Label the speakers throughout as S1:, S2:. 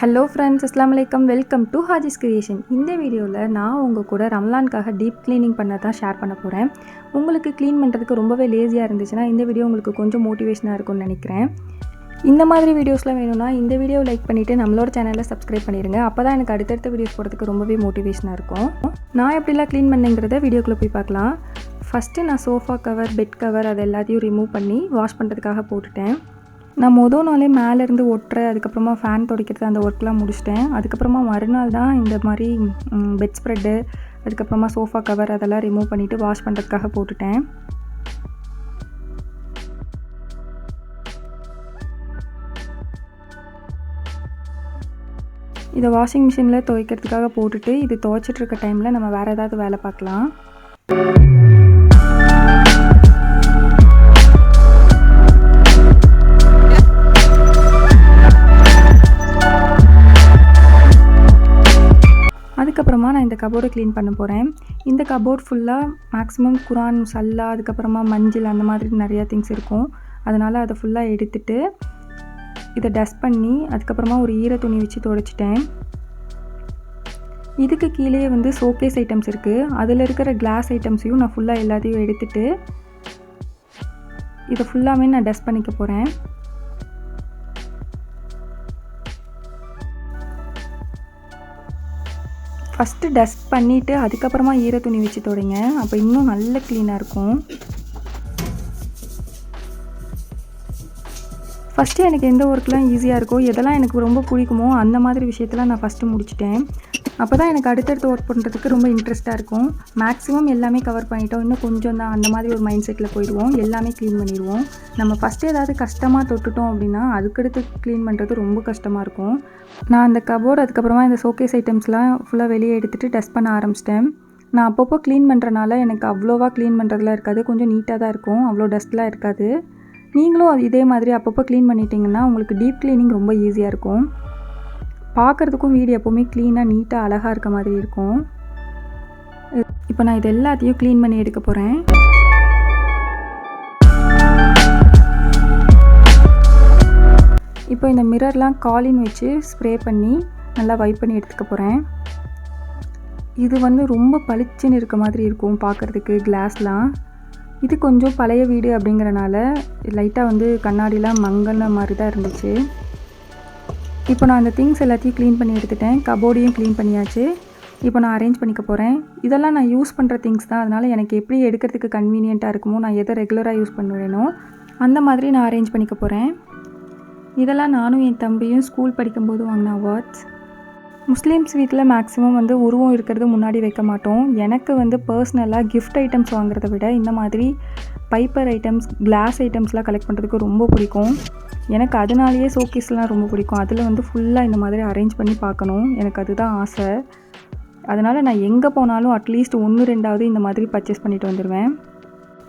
S1: Hello friends, அஸ்ஸலாமு அலைக்கும். Welcome to Haji's creation. இந்த வீடியோவில் நான் உங்கள் கூட ரமலானுக்காக டீப் க்ளீனிங் பண்ண தான் ஷேர் பண்ண போகிறேன். உங்களுக்கு க்ளீன் பண்ணுறதுக்கு ரொம்பவே லேசியாக இருந்துச்சுன்னா இந்த வீடியோ உங்களுக்கு கொஞ்சம் மோட்டிவேஷனாக இருக்கும்னு நினைக்கிறேன். இந்த மாதிரி வீடியோஸ்லாம் வேணும்னா இந்த வீடியோ லைக் பண்ணிவிட்டு நம்மளோட சேனலில் சப்ஸ்கிரைப் பண்ணிடுங்க. அப்போ தான் எனக்கு அடுத்தடுத்த வீடியோஸ் போடுறதுக்கு ரொம்பவே மோட்டிவேஷனாக இருக்கும். நான் எப்படிலாம் க்ளீன் பண்ணேங்கிறத வீடியோக்குள்ளே போய் பார்க்கலாம். ஃபஸ்ட்டு நான் சோஃபா கவர், பெட் கவர் அது எல்லாத்தையும் ரிமூவ் பண்ணி வாஷ் பண்ணுறதுக்காக போட்டுட்டேன். நான் மொதல் நாளே மேலேருந்து ஒட்டுற, அதுக்கப்புறமா ஃபேன் துடைக்கிறது அந்த ஒர்க்லாம் முடிச்சிட்டேன். அதுக்கப்புறமா மறுநாள் தான் இந்த மாதிரி பெட் ஸ்ப்ரெட்டு, அதுக்கப்புறமா சோஃபா கவர் அதெல்லாம் ரிமூவ் பண்ணிவிட்டு வாஷ் பண்ணுறதுக்காக போட்டுட்டேன். இதை வாஷிங் மிஷினில் துவைக்கிறதுக்காக போட்டுட்டு இது துவைச்சிட்டு இருக்க டைமில் நம்ம வேறு ஏதாவது வேலை பார்க்கலாம். அதுக்கப்புறமா நான் இந்த கபோர்டை க்ளீன் பண்ண போகிறேன். இந்த கபோர்ட் ஃபுல்லாக மேக்ஸிமம் குரான், சல்லா, அதுக்கப்புறமா மஞ்சள் அந்த மாதிரி நிறையா திங்ஸ் இருக்கும். அதனால் அதை ஃபுல்லாக எடுத்துட்டு இதை டஸ்ட் பண்ணி அதுக்கப்புறமா ஒரு ஈர துணி வச்சு துடைச்சிட்டேன். இதுக்கு கீழே ஷோகேஸ் ஐட்டம்ஸ் இருக்குது. அதில் இருக்கிற கிளாஸ் ஐட்டம்ஸையும் நான் ஃபுல்லாக எல்லாத்தையும் எடுத்துட்டு இதை ஃபுல்லாமே நான் டஸ்ட் பண்ணிக்க போகிறேன். ஃபஸ்ட்டு டஸ்ட் பண்ணிவிட்டு அதுக்கப்புறமா ஈர துணி வச்சு துடைங்க. அப்போ இன்னும் நல்ல க்ளீனாக இருக்கும். ஃபஸ்ட்டு எனக்கு எந்த ஒர்க்லாம் ஈஸியாக இருக்கோ, எதெல்லாம் எனக்கு ரொம்ப பிடிக்குமோ அந்த மாதிரி விஷயத்தெல்லாம் நான் ஃபஸ்ட்டு முடிச்சிட்டேன். அப்போ தான் எனக்கு அடுத்தடுத்து ஒர்க் பண்ணுறதுக்கு ரொம்ப இன்ட்ரெஸ்ட்டாக இருக்கும். மேக்ஸிமம் எல்லாமே கவர் பண்ணிட்டோம், இன்னும் கொஞ்சம் தான் அந்த மாதிரி ஒரு மைண்ட் செட்டில் போயிடுவோம். எல்லாமே க்ளீன் பண்ணிடுவோம். நம்ம ஃபஸ்ட்டு ஏதாவது கஷ்டமாக தொட்டுட்டோம் அப்படின்னா அதுக்கடுத்து க்ளீன் பண்ணுறது ரொம்ப கஷ்டமாக இருக்கும். நான் அந்த கபோர்டு அதுக்கப்புறமா இந்த ஷோகேஸ் ஐட்டம்ஸ்லாம் ஃபுல்லாக வெளியே எடுத்துகிட்டு டஸ்ட் பண்ண ஆரம்பிச்சிட்டேன். நான் அப்பப்போ க்ளீன் பண்ணுறனால எனக்கு அவ்வளோவா க்ளீன் பண்ணுறதுலாம் இருக்காது, கொஞ்சம் நீட்டாக தான் இருக்கும், அவ்வளோ டஸ்ட்லாம் இருக்காது. நீங்களும் இதே மாதிரி அப்பப்போ க்ளீன் பண்ணிட்டீங்கன்னா உங்களுக்கு டீப் க்ளீனிங் ரொம்ப ஈஸியாக இருக்கும். பார்க்குறதுக்கும் வீடு எப்போவுமே க்ளீனாக நீட்டாக அழகாக இருக்க மாதிரி இருக்கும். இப்போ நான் இது எல்லாத்தையும் க்ளீன் பண்ணி எடுக்க போகிறேன். இப்போ இந்த மிரர்லாம் காலின் வச்சு ஸ்ப்ரே பண்ணி நல்லா வைப் பண்ணி எடுத்துக்க போகிறேன். இது ரொம்ப பளிச்சுன்னு இருக்க மாதிரி இருக்கும் பார்க்குறதுக்கு கிளாஸ்லாம். இது கொஞ்சம் பழைய வீடு அப்படிங்கிறனால லைட்டாக கண்ணாடிலாம் மங்கின மாதிரி தான் இருந்துச்சு. இப்போ நான் அந்த திங்ஸ் எல்லாத்தையும் க்ளீன் பண்ணி எடுத்துட்டேன். கபோர்டையும் க்ளீன் பண்ணியாச்சு. இப்போ நான் அரேஞ்ச் பண்ணிக்க போகிறேன். இதெல்லாம் நான் யூஸ் பண்ணுற திங்ஸ் தான், அதனால் எனக்கு எப்படி எடுக்கிறதுக்கு கன்வீனியண்ட்டாக இருக்குமோ, நான் எதை ரெகுலராக யூஸ் பண்ணுவேனோ அந்த மாதிரி நான் அரேஞ்ச் பண்ணிக்க போகிறேன். இதெல்லாம் நானும் என் தம்பியும் ஸ்கூல் படிக்கும்போது வாங்கின அவார்ட்ஸ். முஸ்லீம்ஸ் வீட்டில் மேக்ஸிமம் உருவம் இருக்கிறது முன்னாடி வைக்க மாட்டோம். எனக்கு பர்சனலாக கிஃப்ட் ஐட்டம்ஸ் வாங்குறத விட இந்த மாதிரி பைப்பர் ஐட்டம்ஸ், கிளாஸ் ஐட்டம்ஸ்லாம் கலெக்ட் பண்ணுறதுக்கு ரொம்ப பிடிக்கும். எனக்கு அதனாலேயே ஷோகேஸ்லாம் ரொம்ப பிடிக்கும். அதில் ஃபுல்லாக இந்த மாதிரி அரேஞ்ச் பண்ணி பார்க்கணும், எனக்கு அதுதான் ஆசை. அதனால் நான் எங்கே போனாலும் அட்லீஸ்ட் 1-2 இந்த மாதிரி பர்ச்சேஸ் பண்ணிட்டு வந்துடுவேன்.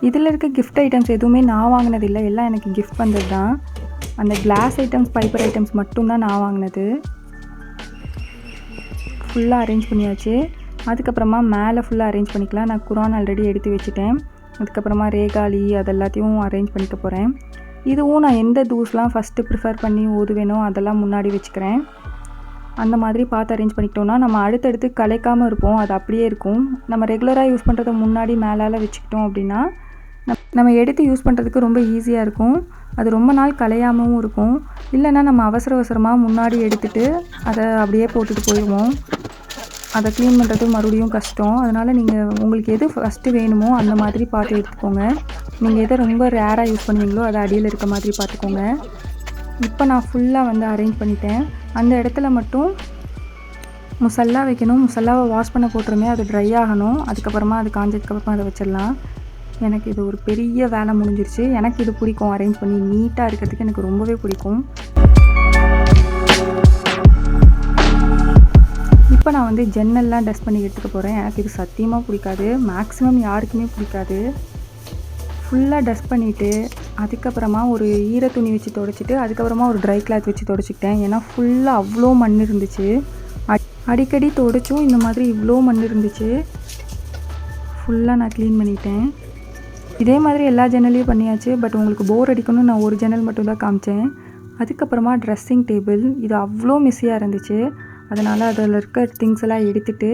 S1: இதில் இருக்க கிஃப்ட் ஐட்டம்ஸ் எதுவுமே நான் வாங்கினதில்லை, எல்லாம் எனக்கு கிஃப்ட் வந்தது தான். அந்த கிளாஸ் ஐட்டம்ஸ், பைப்பர் ஐட்டம்ஸ் மட்டும்தான் நான் வாங்கினது. ஃபுல்லாக அரேஞ்ச் பண்ணியாச்சு. அதுக்கப்புறமா மேலே ஃபுல்லாக அரேஞ்ச் பண்ணிக்கலாம். நான் குரான் ஆல்ரெடி எடுத்து வச்சுட்டேன். அதுக்கப்புறமா ரேகாலி அதெல்லாத்தையும் அரேஞ்ச் பண்ணிக்க போகிறேன். இதுவும் நான் எந்த தூஸ்லாம் ஃபஸ்ட்டு ப்ரிஃபர் பண்ணி ஓதுவேனோ அதெல்லாம் முன்னாடி வச்சுக்கிறேன். அந்த மாதிரி பார்த்து அரேஞ்ச் பண்ணிக்கிட்டோன்னா நம்ம அடுத்தடுத்து கலைக்காமல் இருப்போம், அது அப்படியே இருக்கும். நம்ம ரெகுலராக யூஸ் பண்ணுறத முன்னாடி மேலால் வச்சுக்கிட்டோம் அப்படின்னா நம்ம எடுத்து யூஸ் பண்ணுறதுக்கு ரொம்ப ஈஸியாக இருக்கும். அது ரொம்ப நாள் கலையாமவும் இருக்கும். இல்லைன்னா நம்ம அவசரமாக முன்னாடி எடுத்துகிட்டு அதை அப்படியே போட்டுட்டு போயிடுவோம். அதை க்ளீன் பண்ணுறது மறுபடியும் கஷ்டம். அதனால் நீங்கள் உங்களுக்கு எது ஃபஸ்ட்டு வேணுமோ அந்த மாதிரி பார்த்து எடுத்துக்கோங்க. நீங்கள் எதை ரொம்ப ரேராக யூஸ் பண்ணுவீங்களோ அதை அடியில் இருக்க மாதிரி பார்த்துக்கோங்க. இப்போ நான் ஃபுல்லாக அரேஞ்ச் பண்ணிட்டேன். அந்த இடத்துல மட்டும் முசல்லா வைக்கணும். முசல்லாவை வாஷ் பண்ண போட்டுருந்தேன், அது ட்ரை ஆகணும். அதுக்கப்புறமா அது காஞ்சதுக்கப்புறமா அதை வச்சிடலாம். எனக்கு இது ஒரு பெரிய வேலை முடிஞ்சிருச்சு. எனக்கு இது பிடிக்கும், அரேஞ்ச் பண்ணி நீட்டாக இருக்கிறதுக்கு எனக்கு ரொம்பவே பிடிக்கும். இப்போ நான் ஜன்னல்லாம் டஸ்ட் பண்ணி எடுத்துக்க போகிறேன். எனக்கு இது சத்தியமாக பிடிக்காது, மேக்ஸிமம் யாருக்குமே பிடிக்காது. ஃபுல்லாக டஸ்ட் பண்ணிவிட்டு அதுக்கப்புறமா ஒரு ஈர துணி வச்சு துடைச்சிட்டு அதுக்கப்புறமா ஒரு ட்ரை கிளாத் வச்சு துடைச்சிக்கிட்டேன். ஏன்னா ஃபுல்லாக அவ்வளோ மண் இருந்துச்சு. அடிக்கடி துடைச்சும் இந்த மாதிரி இவ்வளோ மண் இருந்துச்சு. ஃபுல்லாக நான் க்ளீன் பண்ணிட்டேன். இதே மாதிரி எல்லா ஜன்னலையும் பண்ணியாச்சு. பட் உங்களுக்கு போர் அடிக்கணும்னு நான் ஒரு ஜன்னல் மட்டும் தான் காமிச்சேன். அதுக்கப்புறமா ட்ரெஸ்ஸிங் டேபிள், இது அவ்வளோ மெஸ்ஸியாக இருந்துச்சு. அதனால் அதில் இருக்க திங்ஸ் எல்லாம் எடுத்துட்டு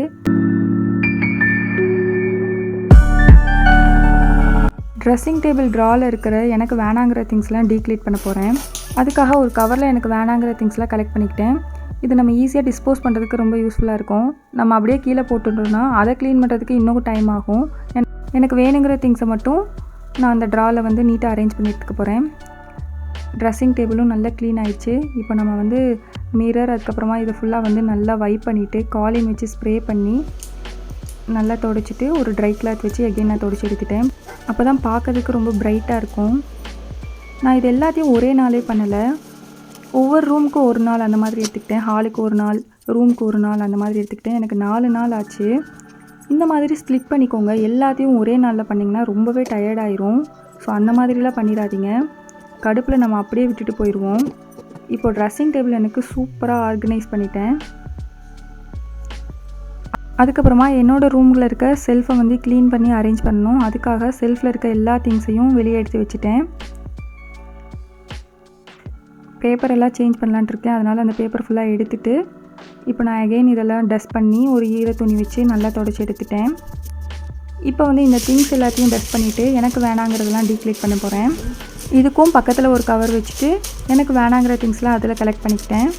S1: ட்ரெஸ்ஸிங் டேபிள் ட்ராவில் இருக்கிற எனக்கு வேணாங்கிற திங்ஸ்லாம் டீக்ளீட் பண்ண போகிறேன். அதுக்காக ஒரு கவரில் எனக்கு வேணாங்கிற திங்ஸ்லாம் கலெக்ட் பண்ணிக்கிட்டேன். இது நம்ம ஈஸியாக டிஸ்போஸ் பண்ணுறதுக்கு ரொம்ப யூஸ்ஃபுல்லாக இருக்கும். நம்ம அப்படியே கீழே போட்டுட்டோம்னா அதை க்ளீன் பண்ணுறதுக்கு இன்னும் டைம் ஆகும். எனக்கு வேணுங்கிற திங்ஸை மட்டும் நான் அந்த ட்ராவில் வந்து நீட்டாக அரேஞ்ச் பண்ணி எடுத்துக்க போகிறேன். ட்ரெஸ்ஸிங் டேபிளும் நல்லா க்ளீன் ஆயிடுச்சு. இப்போ நம்ம வந்து மிரர், அதுக்கப்புறமா இதை ஃபுல்லாக வந்து நல்லா வைப் பண்ணிவிட்டு காலின் வச்சு ஸ்ப்ரே பண்ணி நல்லா துடைச்சிட்டு ஒரு ட்ரை கிளாத் வச்சு எகைன் நான் துடைச்சி எடுத்துட்டேன். அப்போ தான் பார்க்கறதுக்கு ரொம்ப பிரைட்டாக இருக்கும். நான் இது எல்லாத்தையும் ஒரே நாளே பண்ணலை. ஒவ்வொரு ரூமுக்கு ஒரு நாள் அந்த மாதிரி எடுத்துக்கிட்டேன். ஹாலுக்கு ஒரு நாள், ரூமுக்கு ஒரு நாள் அந்த மாதிரி எடுத்துக்கிட்டேன். எனக்கு 4 நாள் ஆச்சு. இந்த மாதிரி ஸ்ப்ளிட் பண்ணிக்கோங்க. எல்லாத்தையும் ஒரே நாளில் பண்ணிங்கன்னா ரொம்பவே டயர்டாயிரும். ஸோ அந்த மாதிரிலாம் பண்ணிடாதீங்க. கடுப்பில் நம்ம அப்படியே விட்டுட்டு போயிடுவோம். இப்போ ட்ரெஸ்ஸிங் டேபிள் எனக்கு சூப்பராக ஆர்கனைஸ் பண்ணிட்டேன். அதுக்கப்புறமா என்னோடய ரூமில் இருக்க செல்ஃபை வந்து க்ளீன் பண்ணி அரேஞ்ச் பண்ணணும். அதுக்காக செல்ஃபில் இருக்க எல்லா திங்ஸையும் வெளியே எடுத்து வச்சுட்டேன். பேப்பர் எல்லாம் சேஞ்ச் பண்ணலான்ட்டு இருக்கேன். அதனால் அந்த பேப்பர் ஃபுல்லாக எடுத்துகிட்டு இப்போ நான் அகெயின் இதெல்லாம் டஸ்ட் பண்ணி ஒரு ஈர துணி வச்சு நல்லா துடைச்சி எடுத்துட்டேன். இப்போ வந்து இந்த திங்ஸ் எல்லாத்தையும் டஸ்ட் பண்ணிவிட்டு எனக்கு வேணாங்கிறதெல்லாம் டீக்ளீட் பண்ண போகிறேன். இதுக்கும் பக்கத்தில் ஒரு கவர் வச்சுட்டு எனக்கு வேணாங்கிற திங்ஸ்லாம் அதில் கலெக்ட் பண்ணிக்கிட்டேன்.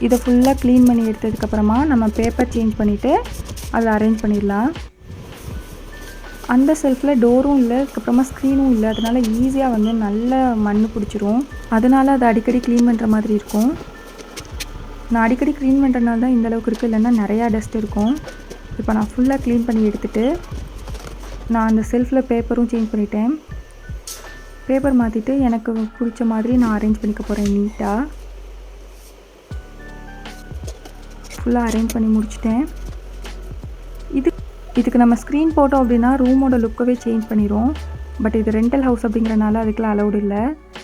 S1: இதை ஃபுல்லாக க்ளீன் பண்ணி எடுத்ததுக்கப்புறமா நம்ம பேப்பர் சேஞ்ச் பண்ணிவிட்டு அதில் அரேஞ்ச் பண்ணிடலாம். அந்த செல்ஃபில் டோரும் இல்லை, அதுக்கப்புறமா ஸ்க்ரீனும் இல்லை. அதனால் ஈஸியாக வந்து நல்ல மண் பிடிச்சிரும். அதனால் அதை அடிக்கடி க்ளீன் பண்ணுற மாதிரி இருக்கும். நான் அடிக்கடி க்ளீன் பண்ணுறதுனால தான் இந்தளவுக்கு இருக்குது, இல்லைன்னா நிறையா டஸ்ட் இருக்கும். இப்போ நான் ஃபுல்லாக க்ளீன் பண்ணி எடுத்துகிட்டு நான் அந்த செல்ஃபில் பேப்பரும் சேஞ்ச் பண்ணிட்டேன். பேப்பர் மாற்றிட்டு எனக்கு பிடிச்ச மாதிரி நான் அரேஞ்ச் பண்ணிக்க போகிறேன். நீட்டாக ஃபுல்லாக அரேஞ்ச் பண்ணி முடிச்சிட்டேன். இதுக்கு நம்ம ஸ்க்ரீன் போட்டோம் அப்படின்னா ரூமோட லுக்கவே சேஞ்ச் பண்ணிடும். பட் இது ரெண்டல் ஹவுஸ் அப்படிங்கிறனால அதுக்கெலாம் அலௌடு இல்லை.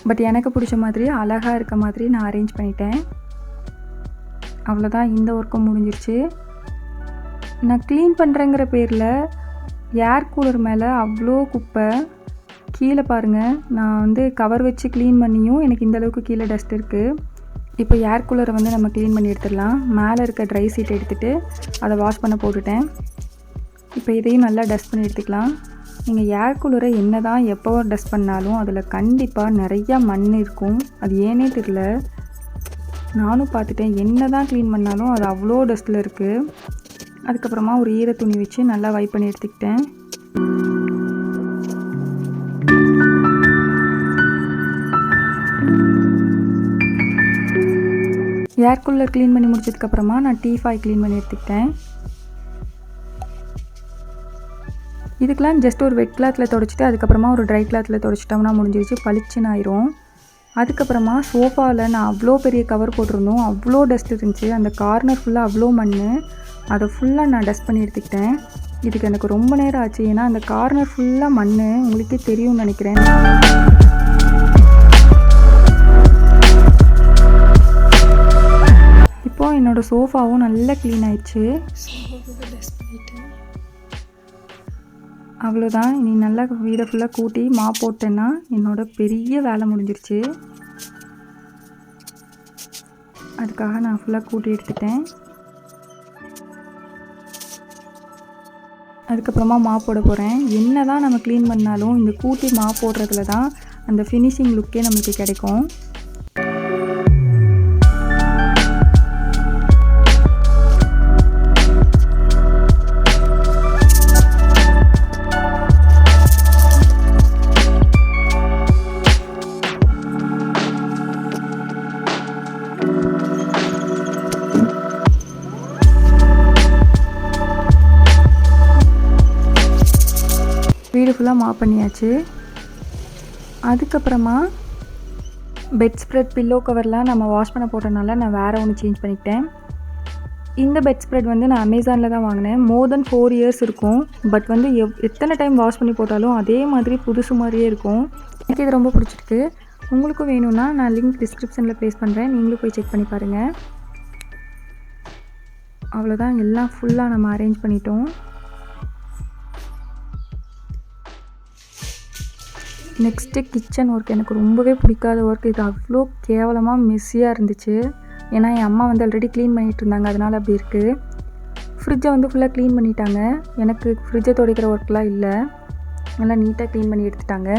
S1: பட் எனக்கு பிடிச்ச மாதிரி அழகாக இருக்க மாதிரி நான் அரேஞ்ச் பண்ணிட்டேன். அவ்வளோதான், இந்த ஒர்க்கும் முடிஞ்சிருச்சு. நான் க்ளீன் பண்ணுறேங்கிற பேரில் ஏர் கூலர் மேலே அவ்வளோ குப்பை. கீழே பாருங்கள், நான் வந்து கவர் வச்சு க்ளீன் பண்ணியும் எனக்கு இந்தளவுக்கு கீழே டஸ்ட் இருக்குது. இப்போ ஏர் கூலரை வந்து நம்ம க்ளீன் பண்ணி எடுத்துடலாம். மேலே இருக்க ட்ரை சீட் எடுத்துகிட்டு அதை வாஷ் பண்ண போட்டுட்டேன். இப்போ இதையும் நல்லா டஸ்ட் பண்ணி எடுத்துக்கலாம். நீங்கள் ஏர் கூலரை என்ன தான் எப்போ டஸ்ட் பண்ணாலும் அதில் கண்டிப்பாக நிறையா மண் இருக்கும். அது ஏனே தெரியல, நானும் பார்த்துட்டேன். என்ன தான் க்ளீன் பண்ணாலும் அது அவ்வளோ டஸ்ட்டில் இருக்குது. அதுக்கப்புறமா ஒரு ஈர துணி வச்சு நல்லா வைப் பண்ணி எடுத்துக்கிட்டேன். ஏர் கூலர் க்ளீன் பண்ணி முடிச்சதுக்கப்புறமா நான் டீஃபாய் க்ளீன் பண்ணி எடுத்துக்கிட்டேன். இதுக்கெலாம் ஜஸ்ட் ஒரு வெட் கிளாத்தில் துடைச்சிட்டு அதுக்கப்புறமா ஒரு ட்ரை கிளாத்தில் துடைச்சிட்டோம்னா முடிஞ்சிருச்சு, பளிச்சுன்னு ஆயிரும். அதுக்கப்புறமா சோஃபாவில் நான் அவ்வளோ பெரிய கவர் போட்டிருந்தோம், அவ்வளோ டஸ்ட் இருந்துச்சு. அந்த கார்னர் ஃபுல்லாக அவ்வளோ மண், அதை ஃபுல்லாக நான் டஸ்ட் பண்ணி எடுத்துக்கிட்டேன். இதுக்கு எனக்கு ரொம்ப நேரம் ஆச்சு, ஏன்னா அந்த கார்னர் ஃபுல்லாக மண், உங்களுக்கே தெரியும்னு நினைக்கிறேன். இப்போது என்னோடய சோஃபாவும் நல்லா க்ளீன் ஆயிடுச்சு. அவ்வளோதான், இனி நல்லா வீடை ஃபுல்லாக கூட்டி போட்டேன்னா என்னோட பெரிய வேலை முடிஞ்சிருச்சு. அதுக்காக நான் ஃபுல்லாக கூட்டி எடுத்துட்டேன். அதுக்கப்புறமா போட போகிறேன். என்ன தான் நம்ம க்ளீன் பண்ணாலும் இந்த கூட்டி போடுறதுல தான் அந்த ஃபினிஷிங் லுக்கே நம்மளுக்கு கிடைக்கும். வீடு ஃபுல்லாக பண்ணியாச்சு. அதுக்கப்புறமா பெட் ஸ்ப்ரெட், பில்லோ கவர்லாம் நம்ம வாஷ் பண்ண போட்டனால நான் வேறு ஒன்று சேஞ்ச் பண்ணிக்கிட்டேன். இந்த பெட் ஸ்ப்ரெட் வந்து நான் அமேசானில் தான் வாங்கினேன். மோர் தென் 4 இயர்ஸ் இருக்கும். பட் வந்து எத்தனை டைம் வாஷ் பண்ணி போட்டாலும் அதே மாதிரி புதுசு மாதிரியே இருக்கும். எனக்கு இது ரொம்ப பிடிச்சிருக்கு. உங்களுக்கும் வேணும்னா நான் லிங்க் டிஸ்கிரிப்ஷனில் ப்ளேஸ் பண்ணுறேன், நீங்களும் போய் செக் பண்ணி பாருங்கள். அவ்வளோதான், எல்லாம் ஃபுல்லாக நம்ம அரேஞ்ச் பண்ணிட்டோம். Next kitchen work. எனக்கு ரொம்பவே பிடிக்காத ஒர்க் இது. அவ்வளோ கேவலமாக மெஸ்ஸியாக இருந்துச்சு. ஏன்னா என் அம்மா வந்து ஆல்ரெடி க்ளீன் பண்ணிகிட்டு இருந்தாங்க, அதனால் அப்படி இருக்குது. ஃப்ரிட்ஜை வந்து ஃபுல்லாக க்ளீன் பண்ணிட்டாங்க. எனக்கு ஃப்ரிட்ஜை துடைக்கிற ஒர்க்லாம் இல்லை, நல்லா நீட்டாக க்ளீன் பண்ணி எடுத்துட்டாங்க.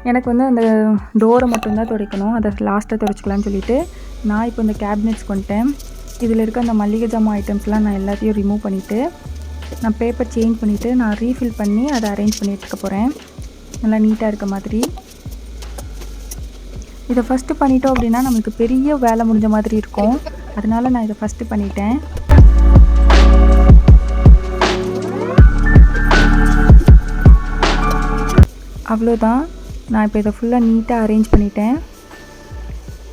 S1: எனக்கு வந்து அந்த டோரை மட்டும்தான் துடைக்கணும், அதை லாஸ்ட்டாக துடைச்சிக்கலான்னு சொல்லிவிட்டு நான் இப்போ இந்த கேபினெட்ஸ்க்கு வந்துட்டேன். இதில் இருக்க அந்த மளிகை ஜாமான் ஐட்டம்ஸ்லாம் நான் எல்லாத்தையும் ரிமூவ் பண்ணிவிட்டு நான் பேப்பர் சேஞ்ச் பண்ணிவிட்டு நான் ரீஃபில் பண்ணி அதை அரேஞ்ச் பண்ணி எடுத்துக்க போகிறேன், நல்லா நீட்டாக இருக்க மாதிரி. இதை ஃபஸ்ட்டு பண்ணிட்டோம் அப்படின்னா நம்மளுக்கு பெரிய வேலை முடிஞ்ச மாதிரி இருக்கும். அதனால் நான் இதை ஃபஸ்ட்டு பண்ணிட்டேன். அவ்வளோதான், நான் இப்போ இதை ஃபுல்லாக நீட்டாக அரேஞ்ச் பண்ணிட்டேன்.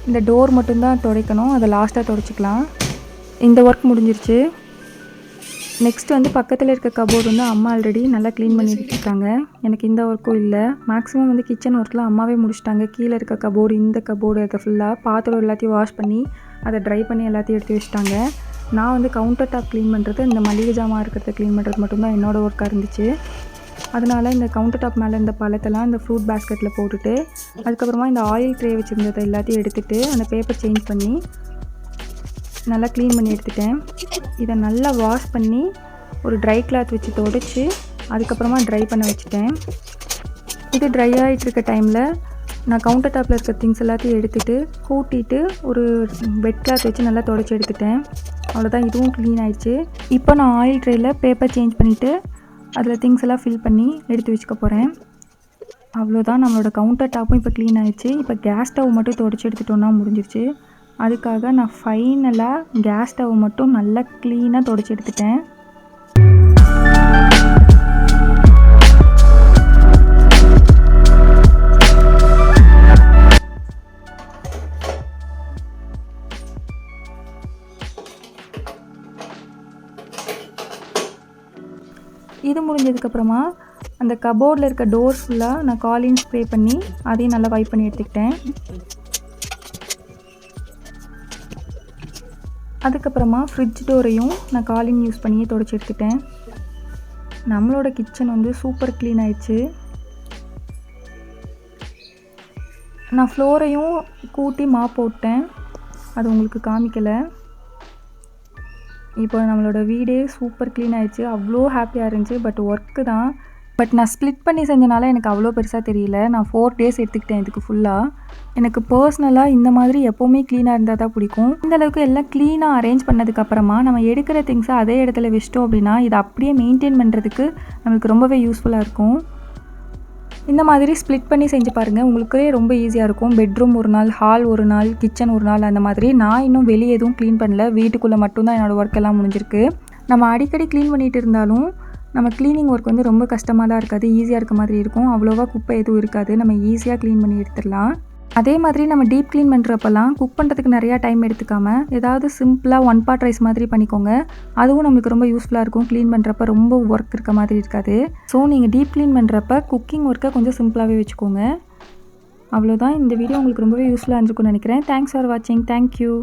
S1: இந்த டோர் மட்டும்தான் துடைக்கணும், அதை லாஸ்ட்டாக துடைச்சிக்கலாம். இந்த ஒர்க் முடிஞ்சிருச்சு. நெக்ஸ்ட்டு வந்து பக்கத்தில் இருக்க கபோர்டு வந்து அம்மா ஆல்ரெடி நல்லா க்ளீன் பண்ணி வச்சுருக்காங்க. எனக்கு இந்த ஒர்க்கும் இல்லை. மேக்ஸிமம் வந்து கிச்சன் ஒர்க்கில் அம்மாவே முடிச்சிட்டாங்க. கீழே இருக்க கபோர்டு, இந்த கபோர்டு, அதை ஃபுல்லாக பாத்திரம் எல்லாத்தையும் வாஷ் பண்ணி அதை ட்ரை பண்ணி எல்லாத்தையும் எடுத்து வச்சுட்டாங்க. நான் வந்து கவுண்டர் டாப் க்ளீன் பண்ணுறது, இந்த மளிகை ஜாமான் இருக்கிறத க்ளீன் பண்ணுறது மட்டும்தான் என்னோடய ஒர்க்காக இருந்துச்சு. அதனால் இந்த கவுண்டர் டாப் மேலே இந்த பழத்தெல்லாம் இந்த ஃப்ரூட் பேஸ்கெட்டில் போட்டுட்டு அதுக்கப்புறமா இந்த ஆயில் ட்ரே வச்சுருந்ததை எல்லாத்தையும் எடுத்துகிட்டு அந்த பேப்பர் சேஞ்ச் பண்ணி நல்லா க்ளீன் பண்ணி எடுத்துட்டேன். இதை நல்லா வாஷ் பண்ணி ஒரு ட்ரை கிளாத் வச்சு துடைச்சி அதுக்கப்புறமா ட்ரை பண்ண வச்சுட்டேன். இது ட்ரை ஆகிட்டு இருக்க டைமில் நான் கவுண்டர் டாப்பில் இருக்க திங்ஸ் எல்லாத்தையும் எடுத்துகிட்டு கூட்டிட்டு ஒரு வெட் கிளாத் வச்சு நல்லா துடைச்சி எடுத்துட்டேன். அவ்வளோதான், இதுவும் க்ளீன் ஆகிடுச்சு. இப்போ நான் ஆயில் ட்ரேயில் பேப்பர் சேஞ்ச் பண்ணிவிட்டு அதில் திங்ஸ் எல்லாம் ஃபில் பண்ணி எடுத்து வச்சுக்க போகிறேன். அவ்வளோதான், நம்மளோட கவுண்டர் டாப்பும் இப்போ க்ளீன் ஆகிடுச்சு. இப்போ கேஸ் ஸ்டவ் மட்டும் துடைச்சி எடுத்துட்டோன்னா முடிஞ்சிருச்சு. அதுக்காக நான் ஃபைனலாக கேஸ் ஸ்டவ் மட்டும் நல்லா க்ளீனாக துடைச்சி எடுத்துட்டேன். இது முடிஞ்சதுக்கப்புறமா அந்த கபோர்டில் இருக்க டோர் ஃபுல்லாக நான் காலின் ஸ்ப்ரே பண்ணி அதையும் நல்லா வைப் பண்ணி எடுத்துக்கிட்டேன். அதுக்கப்புறமா ஃப்ரிட்ஜ் டோரையும் நான் காலின் யூஸ் பண்ணியே துடைச்சி எடுத்துட்டேன். நம்மளோட கிச்சன் வந்து சூப்பர் க்ளீன் ஆயிடுச்சு. நான் ஃப்ளோரையும் கூட்டி மாப் போட்டேன், அது உங்களுக்கு காமிக்கலை. இப்போ நம்மளோட வீடே சூப்பர் க்ளீன் ஆகிடுச்சு. அவ்வளோ ஹாப்பியாக இருந்துச்சு. பட் ஒர்க்கு தான். பட் நான் ஸ்ப்ளிட் பண்ணி செஞ்சனால எனக்கு அவ்வளோ பெருசாக தெரியல. நான் 4 days எடுத்துக்கிட்டேன் இதுக்கு ஃபுல்லாக. எனக்கு பர்சனலாக இந்த மாதிரி எப்போவுமே க்ளீனாக இருந்தால் தான் பிடிக்கும். இந்தளவுக்கு எல்லாம் க்ளீனாக அரேஞ்ச் பண்ணதுக்கப்புறமா நம்ம எடுக்கிற திங்ஸை அதே இடத்துல வச்சிட்டோம் அப்படின்னா இதை அப்படியே மெயின்டைன் பண்ணுறதுக்கு நம்மளுக்கு ரொம்பவே யூஸ்ஃபுல்லாக இருக்கும். இந்த மாதிரி ஸ்ப்ளிட் பண்ணி செஞ்சு பாருங்கள், உங்களுக்கே ரொம்ப ஈஸியாக இருக்கும். பெட்ரூம் ஒரு நாள், ஹால் ஒரு நாள், கிச்சன் ஒரு நாள், அந்த மாதிரி. நான் இன்னும் வெளியே எதுவும் க்ளீன் பண்ணல, வீட்டுக்குள்ளே மட்டும்தான் என்னோடய ஒர்க் எல்லாம் முடிஞ்சிருக்கு. நம்ம அடிக்கடி க்ளீன் பண்ணிகிட்டு இருந்தாலும் நம்ம க்ளீனிங் ஒர்க் வந்து ரொம்ப கஷ்டமாக தான் இருக்காது, ஈஸியாக இருக்க மாதிரி இருக்கும். அவ்வளோவா குப்பை எதுவும் இருக்காது, நம்ம ஈஸியாக க்ளீன் பண்ணி எடுத்துடலாம். அதே மாதிரி நம்ம டீப் க்ளீன் பண்ணுறப்பெல்லாம் குக் பண்ணுறதுக்கு நிறையா டைம் எடுத்துக்காமல் ஏதாவது சிம்பிளாக 1 pot ரைஸ் மாதிரி பண்ணிக்கோங்க. அதுவும் நம்மளுக்கு ரொம்ப யூஸ்ஃபுல்லாக இருக்கும். க்ளீன் பண்ணுறப்ப ரொம்ப ஒர்க் இருக்க மாதிரி இருக்காது. ஸோ நீங்கள் டீப் க்ளீன் பண்ணுறப்ப குக்கிங் ஒர்க்கை கொஞ்சம் சிம்பிளாகவே வச்சுக்கோங்க. அவ்வளோதான், இந்த வீடியோ உங்களுக்கு ரொம்பவே யூஸ்ஃபுல்லாக இருந்திருக்கும்னு நினைக்கிறேன். தேங்க்ஸ் ஃபார் வாட்சிங். தேங்க்யூ.